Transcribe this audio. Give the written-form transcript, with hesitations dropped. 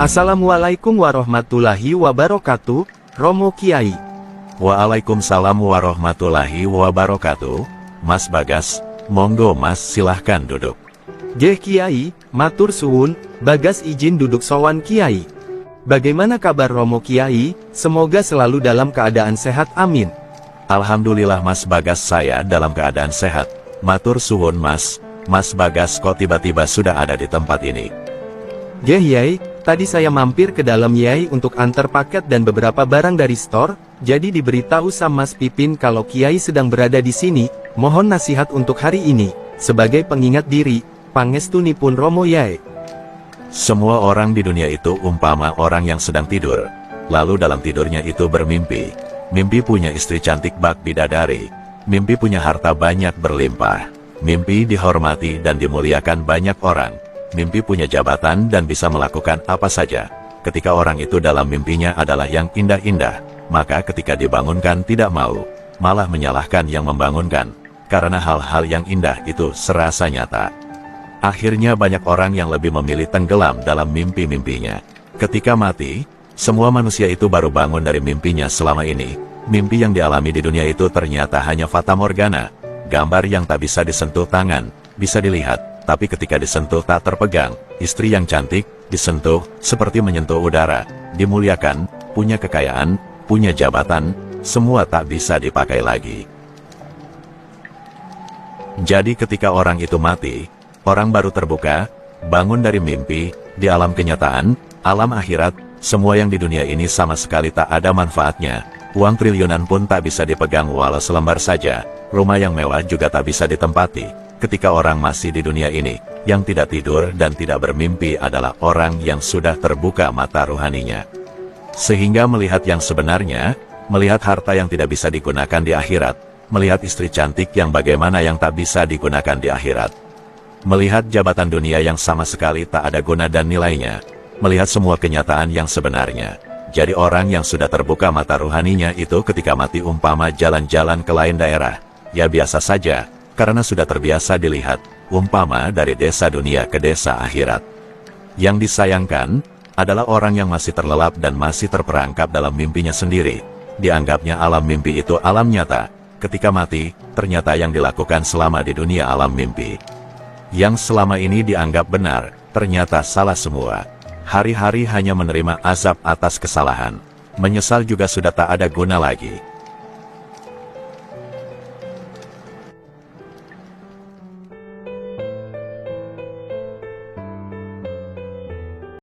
Assalamualaikum warahmatullahi wabarakatuh, Romo Kiai. Waalaikumsalam warahmatullahi wabarakatuh. Mas Bagas, monggo Mas, silahkan duduk. Geh Kiai, matur suwun, Bagas izin duduk sowan Kiai. Bagaimana kabar Romo Kiai? Semoga selalu dalam keadaan sehat, amin. Alhamdulillah Mas Bagas, saya dalam keadaan sehat. Matur suwun Mas. Mas Bagas kok tiba-tiba sudah ada di tempat ini? Geh Yai, tadi saya mampir ke dalam Yai untuk antar paket dan beberapa barang dari store, jadi diberitahu sama Mas Pipin kalau Kiai sedang berada di sini. Mohon nasihat untuk hari ini, sebagai pengingat diri, pangestunipun Romo Yai. Semua orang di dunia itu umpama orang yang sedang tidur, lalu dalam tidurnya itu bermimpi. Mimpi punya istri cantik bak bidadari, mimpi punya harta banyak berlimpah, mimpi dihormati dan dimuliakan banyak orang, mimpi punya jabatan dan bisa melakukan apa saja. Ketika orang itu dalam mimpinya adalah yang indah-indah, maka ketika dibangunkan tidak mau, malah menyalahkan yang membangunkan, karena hal-hal yang indah itu serasa nyata. Akhirnya banyak orang yang lebih memilih tenggelam dalam mimpi-mimpinya. Ketika mati, semua manusia itu baru bangun dari mimpinya selama ini. Mimpi yang dialami di dunia itu ternyata hanya fata morgana, gambar yang tak bisa disentuh tangan, bisa dilihat, tapi ketika disentuh tak terpegang. Istri yang cantik, disentuh, seperti menyentuh udara, dimuliakan, punya kekayaan, punya jabatan, semua tak bisa dipakai lagi. Jadi ketika orang itu mati, orang baru terbuka, bangun dari mimpi, di alam kenyataan, alam akhirat, semua yang di dunia ini sama sekali tak ada manfaatnya. Uang triliunan pun tak bisa dipegang walau selembar saja, rumah yang mewah juga tak bisa ditempati. Ketika orang masih di dunia ini, yang tidak tidur dan tidak bermimpi adalah orang yang sudah terbuka mata rohaninya. Sehingga melihat yang sebenarnya, melihat harta yang tidak bisa digunakan di akhirat, melihat istri cantik yang bagaimana yang tak bisa digunakan di akhirat, melihat jabatan dunia yang sama sekali tak ada guna dan nilainya, melihat semua kenyataan yang sebenarnya. Jadi orang yang sudah terbuka mata rohaninya itu ketika mati umpama jalan-jalan ke lain daerah, ya biasa saja, karena sudah terbiasa dilihat, umpama dari desa dunia ke desa akhirat. Yang disayangkan, adalah orang yang masih terlelap dan masih terperangkap dalam mimpinya sendiri. Dianggapnya alam mimpi itu alam nyata, ketika mati, ternyata yang dilakukan selama di dunia alam mimpi, yang selama ini dianggap benar, ternyata salah semua. Hari-hari hanya menerima azab atas kesalahan. Menyesal juga sudah tak ada guna lagi.